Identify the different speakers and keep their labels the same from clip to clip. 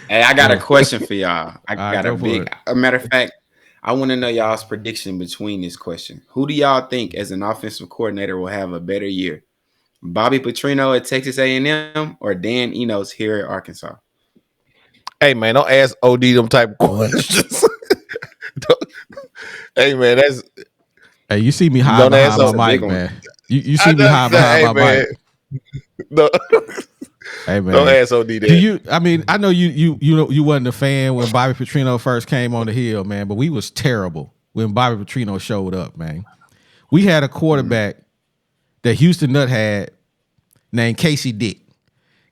Speaker 1: Hey, I got a
Speaker 2: Well,
Speaker 1: question for y'all. I
Speaker 2: all right,
Speaker 1: got a
Speaker 2: go for
Speaker 1: big.
Speaker 2: it.
Speaker 1: A matter of fact, I want to know y'all's prediction between this question. Who do y'all think, as an offensive coordinator, will have a better year? Bobby Petrino at Texas A&M or Dan Enos here at Arkansas?
Speaker 3: Hey man, don't ask OD them type of questions. Hey man, that's
Speaker 2: Hey, you see me hide
Speaker 3: don't ask.
Speaker 2: behind my
Speaker 1: That's a big
Speaker 2: mic,
Speaker 1: one.
Speaker 2: man. You
Speaker 3: I
Speaker 2: see me hide behind
Speaker 3: hey
Speaker 2: my
Speaker 3: man,
Speaker 2: mic.
Speaker 3: don't,
Speaker 2: Hey
Speaker 3: don't
Speaker 2: man.
Speaker 3: ask OD
Speaker 2: Do
Speaker 3: that.
Speaker 2: you I mean, I know you wasn't a fan when Bobby Petrino first came on the hill, man, but we was terrible when Bobby Petrino showed up, man. We had a
Speaker 1: Mm.
Speaker 2: quarterback that Houston Nutt had named Casey Dick.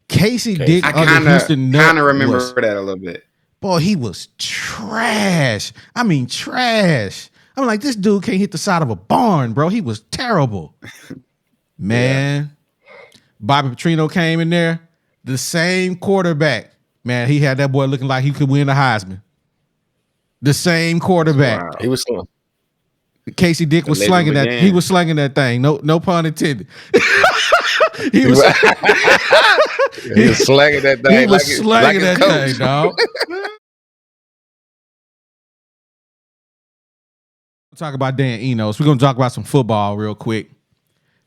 Speaker 2: Casey Dick
Speaker 3: Casey
Speaker 1: I
Speaker 2: under
Speaker 3: did.
Speaker 2: Houston
Speaker 1: kind
Speaker 2: Nutt
Speaker 1: of remember
Speaker 2: was,
Speaker 1: that a little bit.
Speaker 2: boy, he was trash. I mean, trash. I'm like, this dude can't hit the side of a barn, bro. He was terrible.
Speaker 1: Yeah.
Speaker 2: Man, Bobby Petrino came in there, the same quarterback. Man, he had that boy looking like he could win the Heisman. The same
Speaker 1: That's
Speaker 2: quarterback.
Speaker 3: He
Speaker 1: wild.
Speaker 3: was slow.
Speaker 2: Casey Dick
Speaker 1: The
Speaker 2: was
Speaker 1: legend
Speaker 2: slinging that. He
Speaker 1: began.
Speaker 2: was slinging that thing. No pun intended. he
Speaker 3: He
Speaker 2: was
Speaker 3: was, he
Speaker 2: he,
Speaker 3: was slanging that
Speaker 2: he
Speaker 3: thing
Speaker 2: was
Speaker 3: like
Speaker 2: slanging
Speaker 3: his
Speaker 2: that
Speaker 3: coach.
Speaker 2: thing, dog. Talk about Dan Enos. We're gonna talk about some football real quick.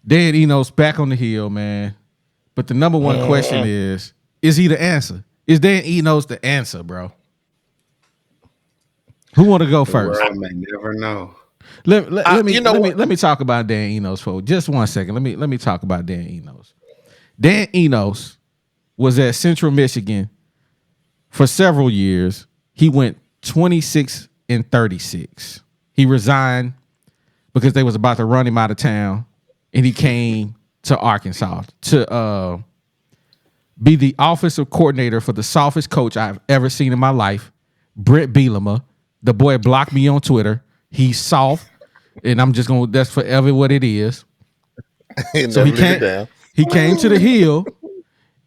Speaker 2: Dan Enos back on the hill, man. But the number one question is he the answer? Is Dan Enos the answer, bro? Who want to go
Speaker 1: The
Speaker 2: first?
Speaker 1: world may never know.
Speaker 2: Let me
Speaker 3: You know what?
Speaker 2: let me talk about Dan Enos for just 1 second. Let me talk about Dan Enos. Dan Enos was at Central Michigan for several years. He went 26 and 36. He resigned because they was about to run him out of town, and he came to Arkansas to be the offensive coordinator for the softest coach I've ever seen in my life, Brett Bielema. The boy blocked me on Twitter. He's soft, and I'm just gonna that's forever what it is.
Speaker 3: He
Speaker 2: So
Speaker 3: never live it down.
Speaker 2: he came to the hill,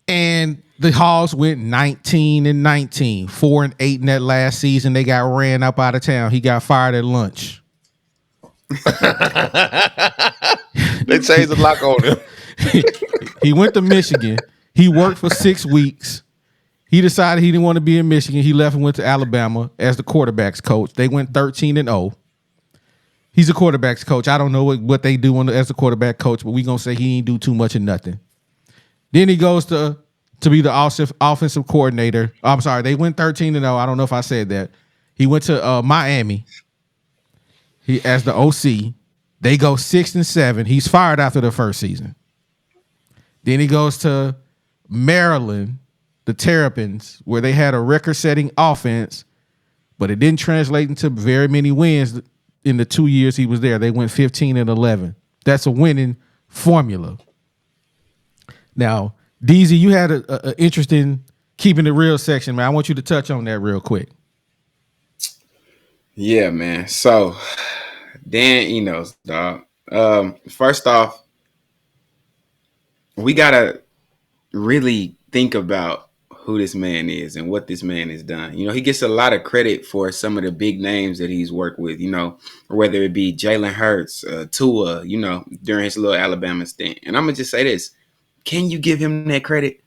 Speaker 2: and the Hogs went 19 and 19, 4 and 8 in that last season. They got ran up out of town. He got fired at lunch.
Speaker 3: They changed the lock on him.
Speaker 2: He went to Michigan. He worked for 6 weeks. He decided he didn't want to be in Michigan. He left and went to Alabama as the quarterbacks coach. They went 13 and 0. He's a quarterbacks coach. I don't know what they do as a quarterback coach, but we gonna say he ain't do too much of nothing. Then he goes to be the offensive coordinator. Oh, I'm sorry, they went 13 and 0. I don't know if I said that. He went to Miami. He as the OC. They go 6 and 7. He's fired after the first season. Then he goes to Maryland, the Terrapins, where they had a record-setting offense, but it didn't translate into very many wins in the 2 years he was there. They went 15 and 11. That's a winning formula. Now, DZ, you had a interesting keeping it real section, man. I want you to touch on that real quick.
Speaker 1: Yeah, man. So Dan Enos, dog. First off, we gotta really think about who this man is and what this man has done. You know, he gets a lot of credit for some of the big names that he's worked with, you know, whether it be Jalen Hurts, Tua, you know, during his little Alabama stint. And I'm going to just say this. Can you give him that credit?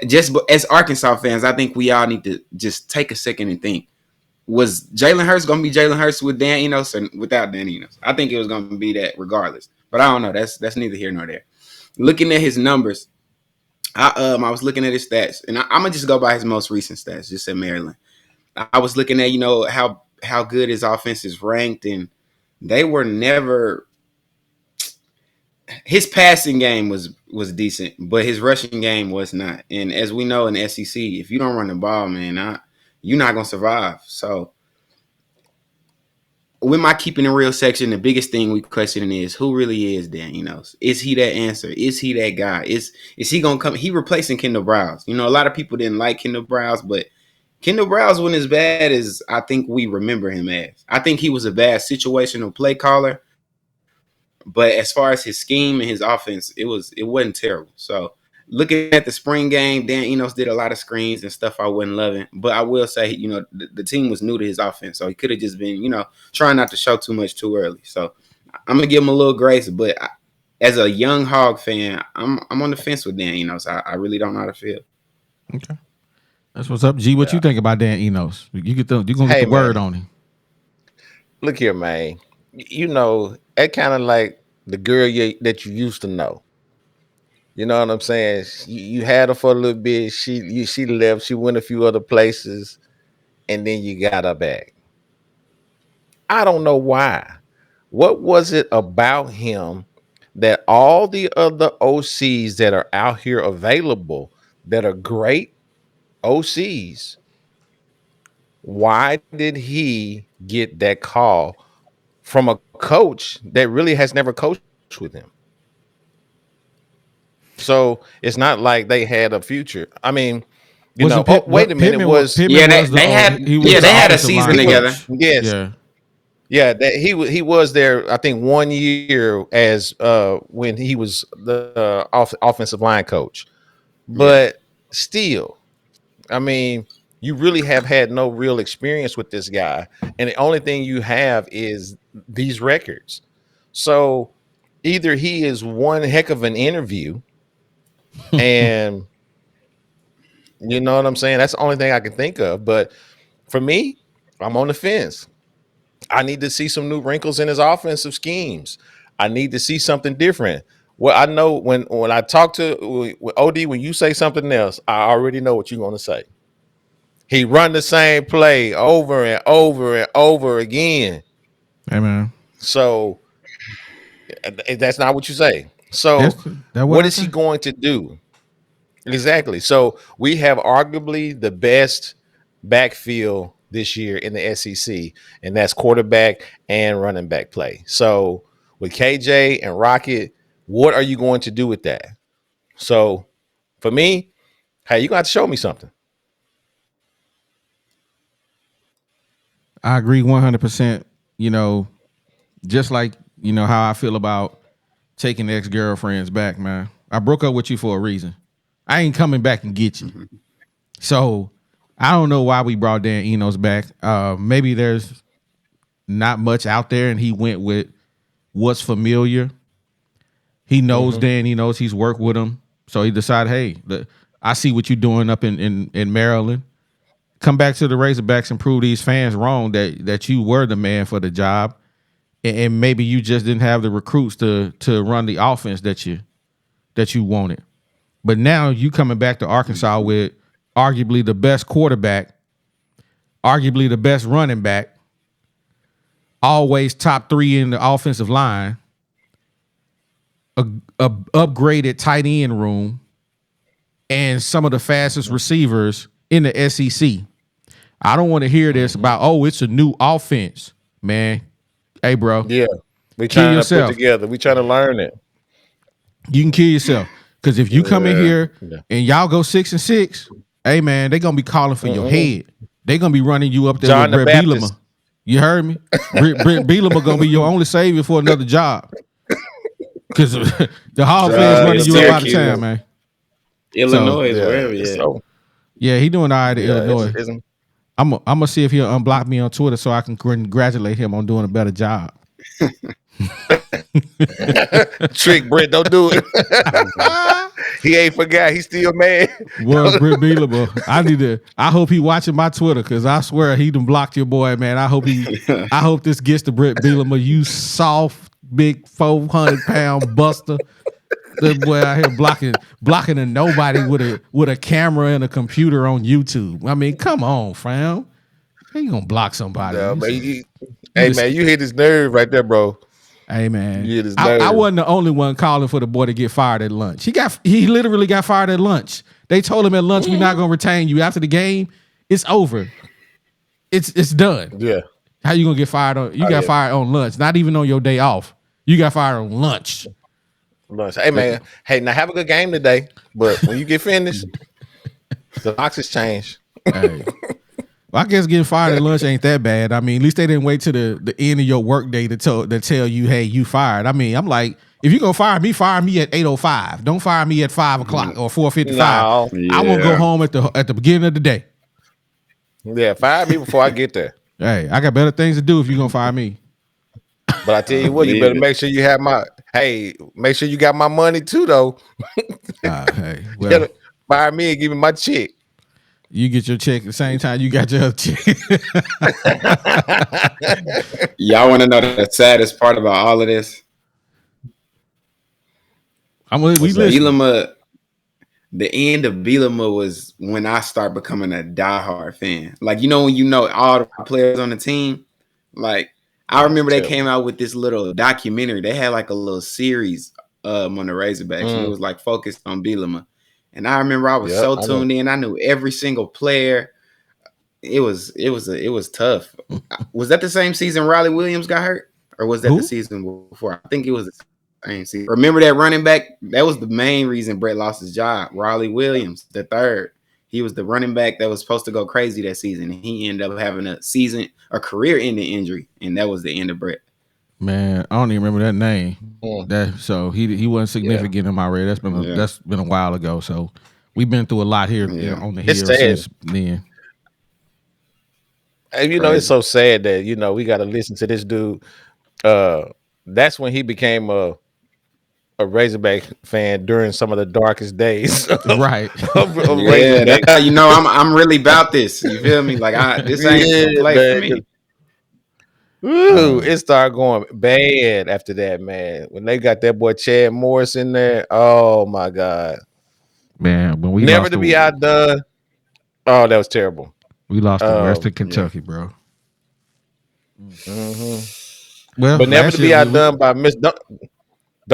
Speaker 1: Just as Arkansas fans, I think we all need to just take a second and think. Was Jalen Hurts going to be Jalen Hurts with Dan Enos or without Dan Enos? I think it was going to be that regardless. But I don't know. That's neither here nor there. Looking at his numbers, I was looking at his stats, and I'm gonna just go by his most recent stats, just at Maryland. I was looking at how good his offense is ranked, and they were never. His passing game was decent, but his rushing game was not. And as we know in the SEC, if you don't run the ball, man, you're not gonna survive. So with my keeping it real section, the biggest thing we questioning is who really is Dan Enos? Is he that answer? Is he that guy? Is he gonna come? He replacing Kendall Browse. You know, a lot of people didn't like Kendall Browse, but Kendall Browse wasn't as bad as I think we remember him as. I think he was a bad situational play caller, but as far as his scheme and his offense, it wasn't terrible. So looking at the spring game, Dan Enos did a lot of screens and stuff I wasn't loving. But I will say, you know, the team was new to his offense, so he could have just been, you know, trying not to show too much too early. So I'm gonna give him a little grace, but as a young Hog fan, I'm on the fence with Dan Enos. I really don't know how to feel.
Speaker 2: Okay. That's what's up, G. What
Speaker 3: Yeah.
Speaker 2: you think about Dan Enos? You gonna get the
Speaker 3: Hey
Speaker 2: word
Speaker 3: man,
Speaker 2: on him.
Speaker 3: look here, man. You know, it kind of like the girl that you used to know. You know what I'm saying? You had her for a little bit. She left. She went a few other places, and then you got her back. I don't know why. What was it about him that all the other OCs that are out here available that are great OCs? Why did he get that call from a coach that really has never coached with him? So it's not like they had a future. I mean,
Speaker 2: Wasn't
Speaker 3: oh,
Speaker 2: Pitt?
Speaker 3: wait a
Speaker 2: What
Speaker 3: minute, was
Speaker 1: Yeah,
Speaker 2: Pittman was the
Speaker 1: they had
Speaker 2: he was
Speaker 1: yeah
Speaker 2: the
Speaker 1: they had a
Speaker 2: offensive
Speaker 1: season
Speaker 2: line
Speaker 3: he was
Speaker 1: together.
Speaker 2: coach.
Speaker 3: yes,
Speaker 2: Yeah,
Speaker 3: yeah, that he was there. I think 1 year as when he was the offensive line coach,
Speaker 1: Yeah.
Speaker 3: but still, I mean, you really have had no real experience with this guy, and the only thing you have is these records. So either he is one heck of an interview, and you know what I'm saying. That's the only thing I can think of. But for me, I'm on the fence. I need to see some new wrinkles in his offensive schemes. I need to see something different. Well, I know when I talk to with OD, when you say something else, I already know what you're going to say. He run the same play over and over and over again.
Speaker 2: hey man,
Speaker 3: So that's not what you say.
Speaker 2: that's
Speaker 3: So
Speaker 2: that what
Speaker 3: what
Speaker 2: I
Speaker 3: is he
Speaker 2: say.
Speaker 3: going to do? Exactly. So we have arguably the best backfield this year in the SEC, and that's quarterback and running back play. So with KJ and Rocket, what are you going to do with that? So for me, hey, you got to show me something.
Speaker 2: I agree 100%. You know, just like how I feel about taking ex girlfriends back, man. I broke up with you for a reason. I ain't coming back and get you.
Speaker 1: Mhm.
Speaker 2: So I don't know why we brought Dan Enos back. Maybe there's not much out there, and he went with what's familiar. He knows
Speaker 3: Mm-hmm.
Speaker 2: Dan. He knows he's worked with him. So he decided, hey, I see what you're doing up in Maryland. Come back to the Razorbacks and prove these fans wrong that you were the man for the job, and maybe you just didn't have the recruits to run the offense that you wanted. But now you coming back to Arkansas
Speaker 1: Mhm.
Speaker 2: with arguably the best quarterback, arguably the best running back, always top three in the offensive line, a upgraded tight end room, and some of the fastest receivers in the SEC. I don't want to hear this
Speaker 3: Mm-hmm.
Speaker 2: about, oh, it's a new offense, man. Hey, bro,
Speaker 3: Yeah, we
Speaker 2: kill
Speaker 3: trying to put
Speaker 2: yourself.
Speaker 3: together. We trying to learn it.
Speaker 2: You can kill yourself. Because if you come in
Speaker 1: Yeah.
Speaker 2: here
Speaker 3: Yeah.
Speaker 2: and y'all go 6-6, hey man, they gonna be calling for your
Speaker 3: Mm-mm.
Speaker 2: head. They gonna be running you up there with
Speaker 3: John the
Speaker 2: Brett Bielema.
Speaker 3: Baptist.
Speaker 2: You heard me? Brett Bielema gonna be your only savior for another job. Because the Hall fans
Speaker 3: John
Speaker 2: running
Speaker 3: the
Speaker 2: you up out of
Speaker 3: Baptist.
Speaker 2: town,
Speaker 1: Syracuse,
Speaker 2: man. So
Speaker 1: Illinois,
Speaker 3: Yeah.
Speaker 1: wherever. Yeah.
Speaker 3: So
Speaker 2: yeah, he doing all right in
Speaker 3: yeah,
Speaker 2: Illinois.
Speaker 3: it's
Speaker 2: I'm gonna see if he'll unblock me on Twitter so I can congratulate him on doing a better job.
Speaker 3: trick, Brent. Don't do it. He ain't forgot. He's still mad.
Speaker 2: Boy, Brett Bielema, I hope he watching my Twitter because I swear he done blocked your boy, man. I hope this gets to Brett Bielema, you soft, big 400-pound buster. The boy out here blocking a nobody with a camera and a computer on YouTube. I mean, come on, fam. How you gonna block somebody?
Speaker 3: No, man.
Speaker 2: You
Speaker 3: Hey,
Speaker 2: just
Speaker 3: man, you hit his nerve right there, bro.
Speaker 2: Hey man,
Speaker 3: You hit his
Speaker 2: I
Speaker 3: nerve.
Speaker 2: wasn't the only one calling for the boy to get fired at lunch. He literally got fired at lunch. They told him at lunch, "We're not
Speaker 3: Mhm.
Speaker 2: gonna retain you after the game. It's over. It's done."
Speaker 3: Yeah.
Speaker 2: How you gonna get fired on? You
Speaker 3: Oh
Speaker 2: got
Speaker 3: yeah.
Speaker 2: fired on lunch, not even on your day off. You got fired on lunch.
Speaker 3: Lunch. Hey, man. Hey, now have a good game today. But when you get finished, the boxes change.
Speaker 2: Hey, well, I guess getting fired at lunch ain't that bad. I mean, at least they didn't wait to the end of your workday to tell you, hey, you fired. I mean, I'm like, if you're gonna fire me at 8:05. Don't fire me at 5 o'clock or 4:55.
Speaker 3: No.
Speaker 2: I want to go
Speaker 1: Yeah.
Speaker 2: home at the beginning of the day.
Speaker 3: Yeah, fire me before I get there.
Speaker 2: Hey, I got better things to do if you're gonna fire me.
Speaker 3: But I tell
Speaker 1: I
Speaker 3: you what, you better
Speaker 1: believe it.
Speaker 3: make sure you have my make sure you got my money too, though.
Speaker 2: Hey,
Speaker 3: You
Speaker 2: well,
Speaker 3: gotta fire me and give me my check.
Speaker 2: You get your check at the same time you got your other check.
Speaker 1: Y'all want to know the saddest part about all of this?
Speaker 2: We
Speaker 3: What's that?
Speaker 2: listening.
Speaker 1: Bielema, the end of Bielema was when I start becoming a diehard fan. Like, when you know all the players on the team, like I remember they came
Speaker 3: Terrible.
Speaker 1: out with this little documentary. They had like a little series on the Razorbacks, and it
Speaker 3: Mm,
Speaker 1: was like focused on Bielema. And I remember I was
Speaker 3: yep,
Speaker 1: so
Speaker 3: I know.
Speaker 1: tuned in. I knew every single player. It was tough. Was that the same season Riley Williams got hurt, or was that the
Speaker 2: Who?
Speaker 1: season before? I think it was the same season. Remember that running back? That was the main reason Brett lost his job. Riley Williams, the third. He was the running back that was supposed to go crazy that season, and he ended up having a career-ending injury, and that was the end of Brett.
Speaker 2: Man, I don't even remember that name.
Speaker 3: Mm,
Speaker 2: So he wasn't
Speaker 3: yeah,
Speaker 2: significant in my radar.
Speaker 1: Yeah,
Speaker 2: That's been a while ago. So we've been through a lot here
Speaker 1: yeah,
Speaker 2: on the
Speaker 3: it's
Speaker 2: hill
Speaker 3: sad.
Speaker 2: since then.
Speaker 3: And it's
Speaker 1: crazy.
Speaker 3: so sad that we got to listen to this dude. Uh, that's when he became a Razorback fan during some of the darkest days
Speaker 2: Right.
Speaker 3: of
Speaker 1: Yeah,
Speaker 3: Razorback.
Speaker 1: that's how I'm really about this. You feel me? Like this ain't for
Speaker 3: Yeah,
Speaker 1: play for
Speaker 3: man. 'Cause,
Speaker 1: me.
Speaker 3: woo,
Speaker 2: Uh,
Speaker 3: it started going bad after that, man. When they got that boy Chad Morris in there, oh my God.
Speaker 2: man, when
Speaker 3: Never to be outdone. Oh, that was terrible.
Speaker 2: we lost to Western
Speaker 1: Yeah.
Speaker 2: Kentucky, bro.
Speaker 3: hmm
Speaker 2: Well,
Speaker 3: But never to
Speaker 2: last year
Speaker 3: be outdone by Miss. Don't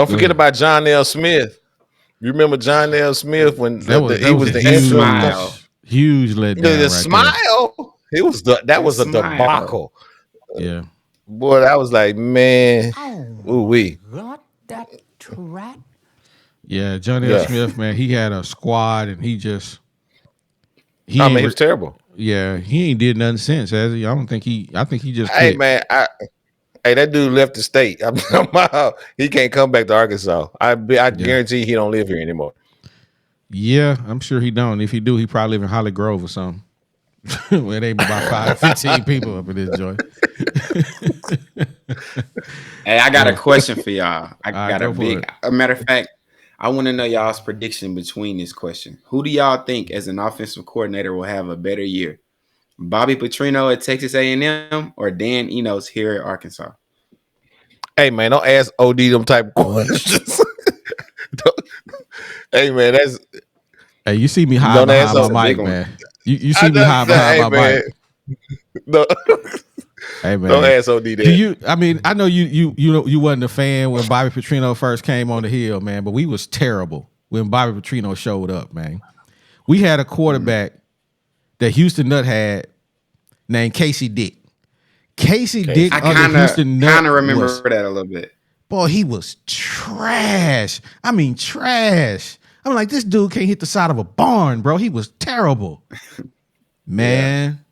Speaker 2: go
Speaker 3: forget
Speaker 2: ahead.
Speaker 3: about John L. Smith. You remember John L. Smith when
Speaker 2: That
Speaker 3: he
Speaker 2: was
Speaker 3: was
Speaker 2: a
Speaker 3: the
Speaker 1: The
Speaker 3: interim coach?
Speaker 1: smile.
Speaker 2: huge
Speaker 3: The
Speaker 2: letdown right there.
Speaker 3: smile. That
Speaker 1: The
Speaker 3: was a
Speaker 1: smile.
Speaker 3: debacle.
Speaker 2: Yeah.
Speaker 3: Boy, that was like, man, ooh wee.
Speaker 4: God, that rat.
Speaker 2: Yeah, Johnny L.
Speaker 3: Yeah.
Speaker 2: Smith, man, he had a squad and he
Speaker 3: I
Speaker 2: ain't
Speaker 3: mean, he was terrible.
Speaker 2: he ain't did nothing since, has he? I think he just
Speaker 3: Hey
Speaker 2: quit.
Speaker 3: man, hey, that dude left the state. He can't come back to Arkansas. I
Speaker 2: Yeah.
Speaker 3: guarantee he don't live here anymore.
Speaker 2: Yeah, I'm sure he don't. If he do, he probably live in Holly Grove or something. Where they about 15 people up in this joint.
Speaker 1: Hey, I got a question for y'all. I
Speaker 2: All right,
Speaker 1: got
Speaker 2: go for it.
Speaker 1: a matter of fact, I want to know y'all's prediction between this question. Who do y'all think as an offensive coordinator will have a better year? Bobby Petrino at Texas A&M or Dan Enos here at Arkansas?
Speaker 3: Hey man, don't ask OD them type of questions. Hey man, that's
Speaker 2: Hey, you see me hide
Speaker 3: don't ask.
Speaker 2: behind
Speaker 1: That's a
Speaker 2: my
Speaker 1: big
Speaker 2: mic,
Speaker 1: one.
Speaker 2: man. You
Speaker 3: I
Speaker 2: see me hide
Speaker 3: just
Speaker 2: behind
Speaker 3: hey
Speaker 2: my
Speaker 3: man,
Speaker 2: mic.
Speaker 3: no,
Speaker 2: Hey
Speaker 3: don't
Speaker 2: man.
Speaker 3: ask OD
Speaker 2: Do
Speaker 3: that.
Speaker 2: you I mean, I know you wasn't a fan when Bobby Petrino first came on the hill, man, but we was terrible when Bobby Petrino showed up, man. We had a quarterback that Houston Nutt had named Casey Dick. Casey Dick
Speaker 3: Casey.
Speaker 1: I
Speaker 2: under Houston
Speaker 1: kind
Speaker 2: Nutt
Speaker 1: of
Speaker 2: was,
Speaker 1: remember that a little bit.
Speaker 2: boy, he was trash. I mean, trash. I'm like, this dude can't hit the side of a barn, bro. He was terrible. Man,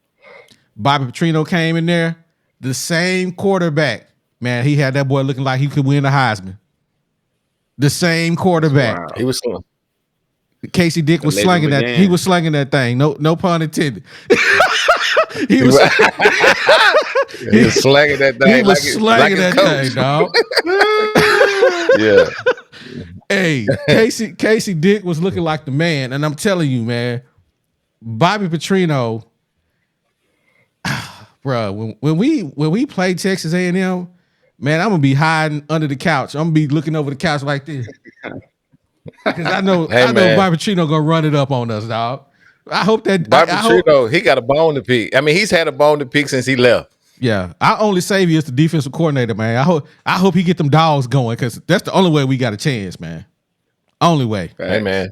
Speaker 2: Bobby Petrino came in there, the same quarterback. Man, he had that boy looking like he could win the Heisman. The same
Speaker 1: That's
Speaker 2: quarterback.
Speaker 3: He
Speaker 1: wild.
Speaker 3: was slow.
Speaker 2: Casey Dick
Speaker 1: The
Speaker 2: was
Speaker 1: legend
Speaker 2: slinging that. He
Speaker 1: began.
Speaker 2: was slinging that thing. No pun intended. he
Speaker 3: He
Speaker 2: was
Speaker 3: was, he was slanging that
Speaker 2: he
Speaker 3: thing
Speaker 2: was
Speaker 3: like
Speaker 2: slanging
Speaker 3: his
Speaker 2: that
Speaker 3: coach.
Speaker 2: thing, dog.
Speaker 3: Yeah.
Speaker 2: Hey, Casey Dick was looking like the man, and I'm telling you, man, Bobby Petrino, bro. When we play Texas A&M, man, I'm gonna be hiding under the couch. I'm gonna be looking over the couch like this because
Speaker 3: Hey
Speaker 2: I know
Speaker 3: man,
Speaker 2: Bobby Petrino gonna run it up on us, dog. I hope that
Speaker 3: Bobby
Speaker 2: I hope.
Speaker 3: Petrino, he got a bone to pick. I mean, he's had a bone to pick since he left.
Speaker 2: Yeah, our only savior is the defensive coordinator, man. I hope he get them dogs going because that's the only way we got a chance, man. Only way.
Speaker 3: Hey
Speaker 1: Facts.
Speaker 3: man,